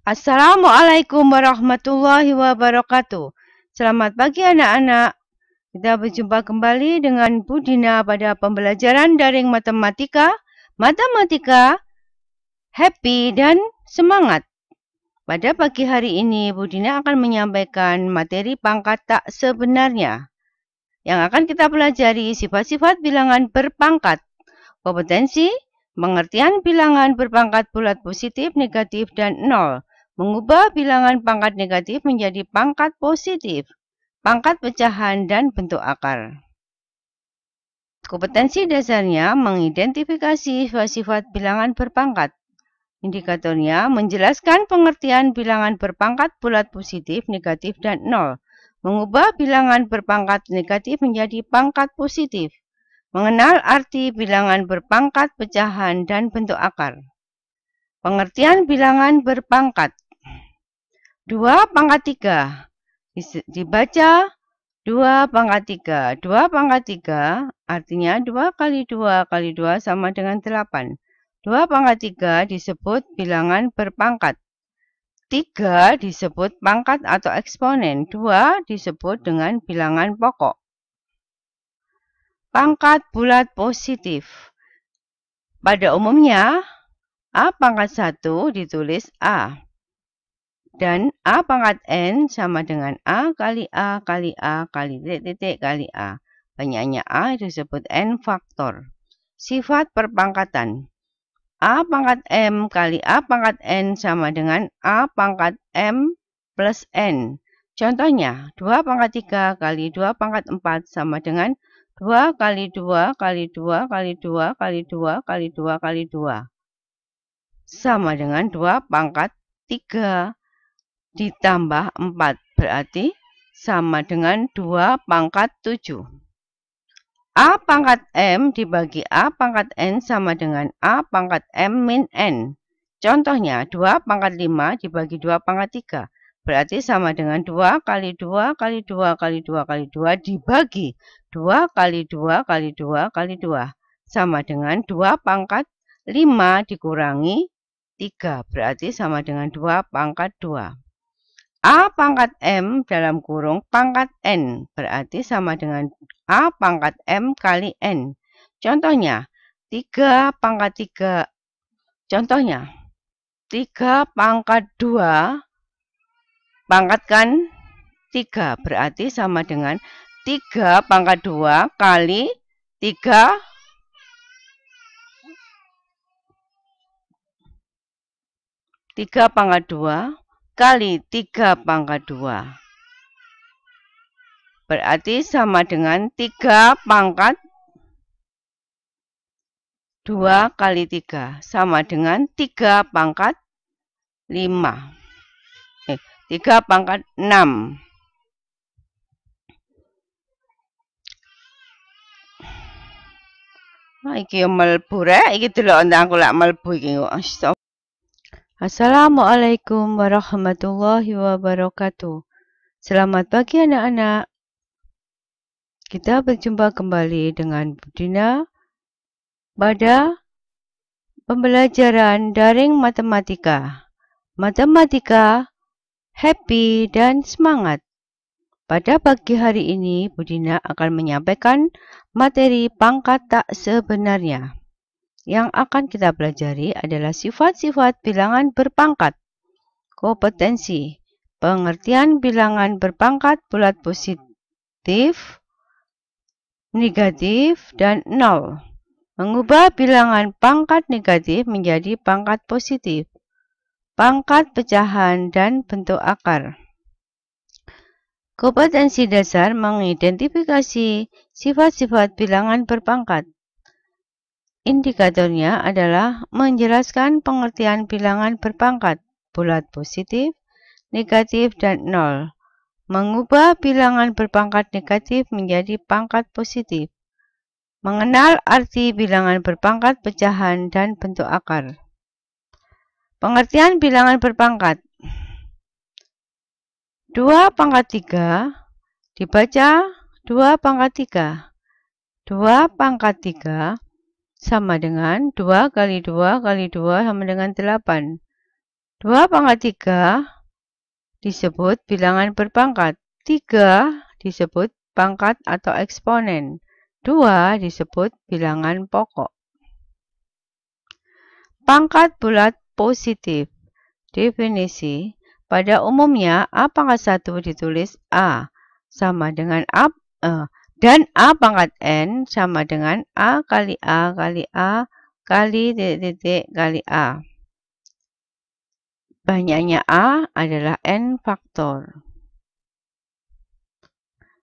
Assalamualaikum warahmatullahi wabarakatuh. Selamat pagi anak-anak. Kita berjumpa kembali dengan Bu Dina pada pembelajaran daring matematika. Matematika, happy dan semangat. Pada pagi hari ini Bu Dina akan menyampaikan materi pangkat tak sebenarnya. Yang akan kita pelajari sifat-sifat bilangan berpangkat. Kompetensi, pengertian bilangan berpangkat bulat positif, negatif, dan nol. Mengubah bilangan pangkat negatif menjadi pangkat positif. Pangkat pecahan dan bentuk akar. Kompetensi dasarnya mengidentifikasi sifat-sifat bilangan berpangkat. Indikatornya menjelaskan pengertian bilangan berpangkat bulat positif, negatif, dan nol. Mengubah bilangan berpangkat negatif menjadi pangkat positif. Mengenal arti bilangan berpangkat, pecahan, dan bentuk akar. Pengertian bilangan berpangkat. 2 pangkat 3. Dibaca 2 pangkat 3. 2 pangkat 3 artinya 2 kali 2 kali 2 sama dengan 8. 2 pangkat 3 disebut bilangan berpangkat. 3 disebut pangkat atau eksponen. 2 disebut dengan bilangan pokok. Pangkat bulat positif. Pada umumnya, A pangkat 1 ditulis A. Dan A pangkat N sama dengan A kali A kali A kali titik kali A. Banyaknya A disebut N faktor. Sifat perpangkatan. A pangkat M kali A pangkat N sama dengan A pangkat M plus N. Contohnya, 2 pangkat 3 kali 2 pangkat 4 sama dengan 2 kali 2 kali 2 kali 2 kali 2 kali 2 kali 2. Sama dengan 2 pangkat 3 ditambah 4. Berarti sama dengan 2 pangkat 7. A pangkat M dibagi A pangkat N sama dengan A pangkat M min N. Contohnya, 2 pangkat 5 dibagi 2 pangkat 3. Berarti sama dengan 2 kali 2 kali 2 kali 2 kali 2 dibagi 2 kali 2 kali 2 kali 2. Sama dengan 2 pangkat 5 dikurangi 3. Berarti sama dengan 2 pangkat 2. A pangkat M dalam kurung pangkat N. Berarti sama dengan A pangkat M kali N. Contohnya, 3 pangkat 3. Contohnya, 3 pangkat 2 pangkatkan 3. Berarti sama dengan 3 pangkat 2 kali 3 pangkat 2 kali 3 pangkat 2. Berarti sama dengan 3 pangkat 2 kali 3. Sama dengan 3 pangkat 5. 3 pangkat 6. Iki mlebu rek, iki delok ndang aku lak mlebu iki. Assalamualaikum warahmatullahi wabarakatuh. Selamat pagi anak-anak. Kita berjumpa kembali dengan Bu Dina pada pembelajaran daring matematika. Matematika, happy dan semangat. Pada pagi hari ini, Bu Dina akan menyampaikan materi pangkat tak sebenarnya. Yang akan kita pelajari adalah sifat-sifat bilangan berpangkat. Kompetensi, pengertian bilangan berpangkat bulat positif, negatif, dan nol. Mengubah bilangan pangkat negatif menjadi pangkat positif. Pangkat pecahan dan bentuk akar. Kompetensi dasar mengidentifikasi sifat-sifat bilangan berpangkat. Indikatornya adalah menjelaskan pengertian bilangan berpangkat bulat positif, negatif, dan nol. Mengubah bilangan berpangkat negatif menjadi pangkat positif. Mengenal arti bilangan berpangkat, pecahan, dan bentuk akar. Pengertian bilangan berpangkat. 2 pangkat 3 dibaca 2 pangkat 3. 2 pangkat 3 sama dengan 2 kali 2 kali 2 sama dengan 8. 2 pangkat 3 disebut bilangan berpangkat. 3 disebut pangkat atau eksponen. 2 disebut bilangan pokok. Pangkat bulat positif. Definisi. Pada umumnya, A pangkat 1 ditulis A sama dengan A, dan A pangkat N sama dengan A kali A kali A kali titik kali A. Banyaknya A adalah N faktor.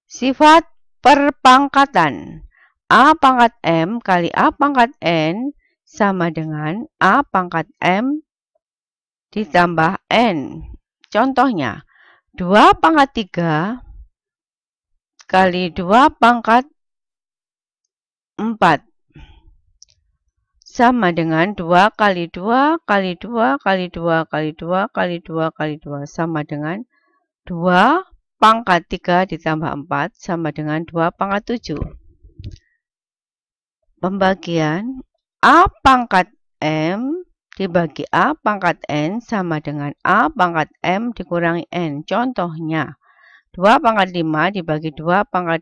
Sifat perpangkatan. A pangkat M kali A pangkat N sama dengan A pangkat M ditambah N. Contohnya, 2 pangkat 3 kali 2 pangkat 4 sama dengan 2 kali 2 kali 2 kali 2 kali 2 kali 2 kali 2 sama dengan 2 pangkat 3 ditambah 4 sama dengan 2 pangkat 7. Pembagian A pangkat M dibagi A pangkat N sama dengan A pangkat M dikurangi N. Contohnya, 2 pangkat 5 dibagi 2 pangkat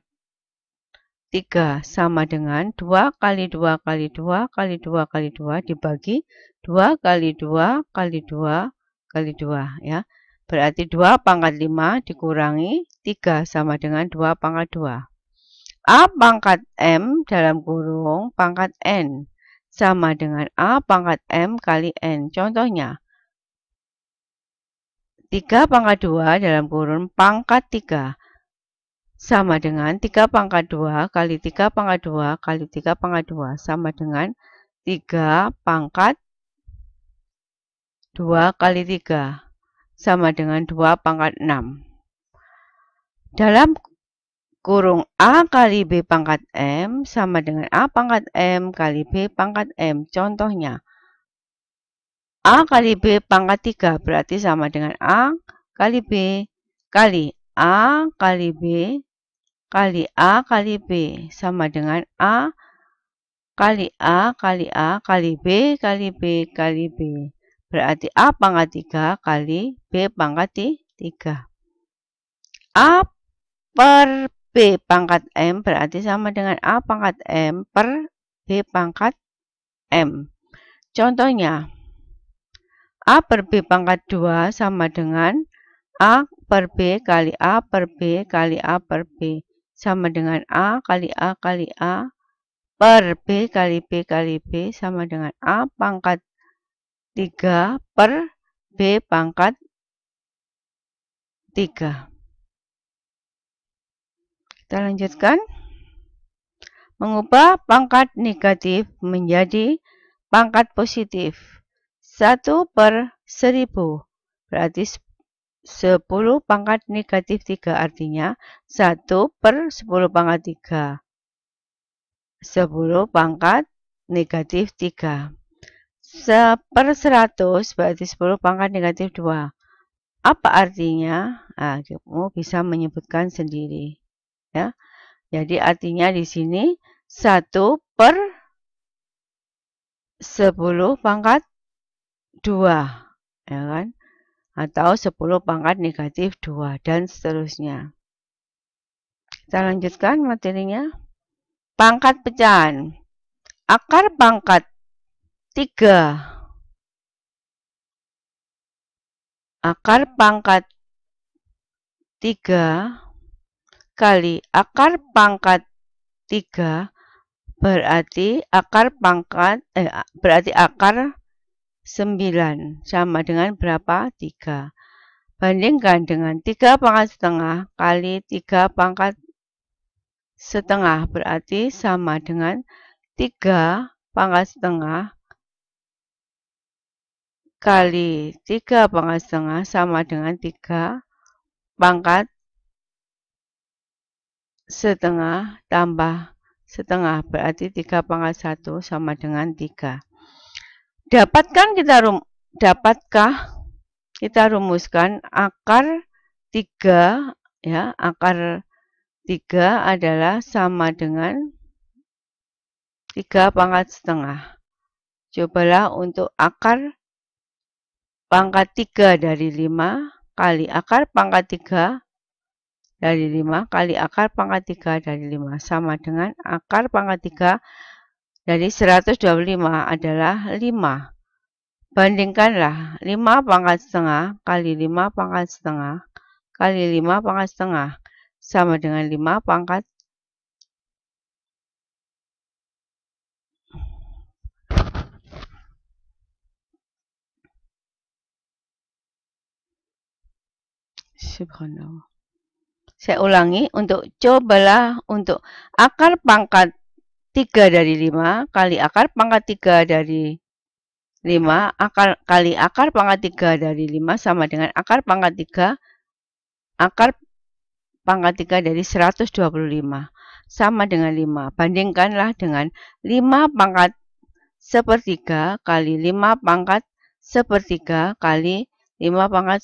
3 sama dengan 2 kali 2 kali 2 kali 2 kali 2 dibagi 2 kali 2 kali 2 kali 2. Ya. Berarti 2 pangkat 5 dikurangi 3 sama dengan 2 pangkat 2. A pangkat M dalam kurung pangkat N sama dengan A pangkat M kali N. Contohnya, 3 pangkat 2 dalam kurung pangkat 3 sama dengan 3 pangkat 2 kali 3 pangkat 2 kali 3 pangkat 2 sama dengan 3 pangkat 2 kali 3 sama dengan 2 pangkat 6. Dalam kurung A kali B pangkat M sama dengan A pangkat M kali B pangkat M. Contohnya, A kali B pangkat 3 berarti sama dengan A kali B kali A kali B kali A kali B sama dengan A kali A kali A kali B kali B kali B. Berarti A pangkat 3 kali B pangkat 3. A per B pangkat M berarti sama dengan A pangkat M per B pangkat M. Contohnya, A per B pangkat 2 sama dengan A per B kali A per B kali A per B sama dengan A kali A kali A per B kali B kali B sama dengan A pangkat 3 per B pangkat 3. Kita lanjutkan. Mengubah pangkat negatif menjadi pangkat positif. 1 per 1000 berarti 10 pangkat negatif 3 artinya 1 per 10 pangkat 3. 10 pangkat negatif 3. Per 100 berarti 10 pangkat negatif 2. Apa artinya? Nah, kamu bisa menyebutkan sendiri. Ya. Jadi artinya di sini 1 per 10 pangkat 2, ya kan? Atau 10 pangkat negatif 2, dan seterusnya. Kita lanjutkan materinya. Pangkat pecahan. Akar pangkat 3. Akar pangkat 3 kali akar pangkat 3 berarti akar 9 sama dengan berapa? 3. Bandingkan dengan 3 pangkat setengah kali 3 pangkat setengah berarti sama dengan 3 pangkat setengah kali 3 pangkat setengah sama dengan 3 pangkat setengah tambah setengah berarti 3 pangkat 1 sama dengan 3. Dapatkah kita rumuskan akar 3, ya, akar 3 adalah sama dengan 3 pangkat setengah. Cobalah untuk akar pangkat 3 dari 5 kali akar pangkat 3 dari 5 kali akar pangkat 3 dari 5 sama dengan akar pangkat 3 dari 125 adalah 5. Bandingkanlah 5 pangkat setengah kali 5 pangkat setengah kali 5 pangkat setengah sama dengan 5 pangkat Subhanallah. Saya ulangi, cobalah untuk akar pangkat 3 dari 5 kali akar pangkat 3 dari 5 kali akar pangkat 3 dari 5 sama dengan akar pangkat 3 akar pangkat 3 dari 125 sama dengan 5. Bandingkanlah dengan 5 pangkat sepertiga kali 5 pangkat sepertiga kali 5 pangkat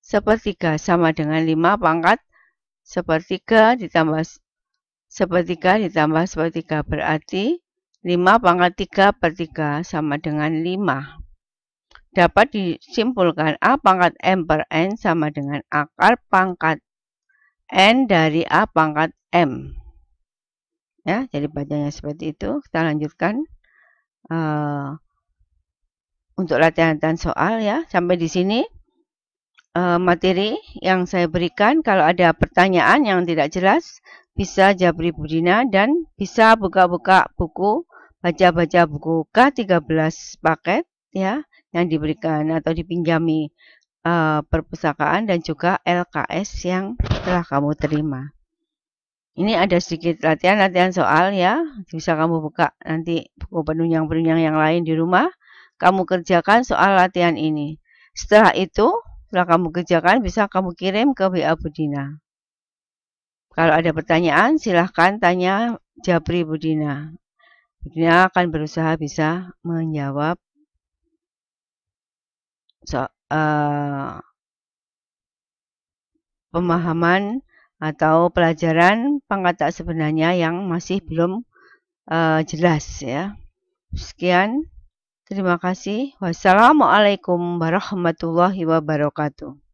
sepertiga sama dengan 5 pangkat sepertiga ditambah sepertiga berarti 5 pangkat 3 per 3 sama dengan 5. Dapat disimpulkan A pangkat M per N sama dengan akar pangkat N dari A pangkat M. Ya, jadi bacanya seperti itu. Kita lanjutkan untuk latihan soal ya. Sampai di sini materi yang saya berikan. Kalau ada pertanyaan yang tidak jelas, bisa Jabri Budina dan bisa buka-buka buku, baca-baca buku K13 paket ya yang diberikan atau dipinjami perpustakaan dan juga LKS yang telah kamu terima. Ini ada sedikit latihan soal ya. Bisa kamu buka nanti buku penunjang-penunjang yang lain di rumah. Kamu kerjakan soal latihan ini. Setelah itu, setelah kamu kerjakan, bisa kamu kirim ke WA Budina. Kalau ada pertanyaan, silahkan tanya Jabri Budina. Budina akan berusaha bisa menjawab pemahaman atau pelajaran pangkat tak sebenarnya yang masih belum jelas ya. Sekian, terima kasih. Wassalamualaikum warahmatullahi wabarakatuh.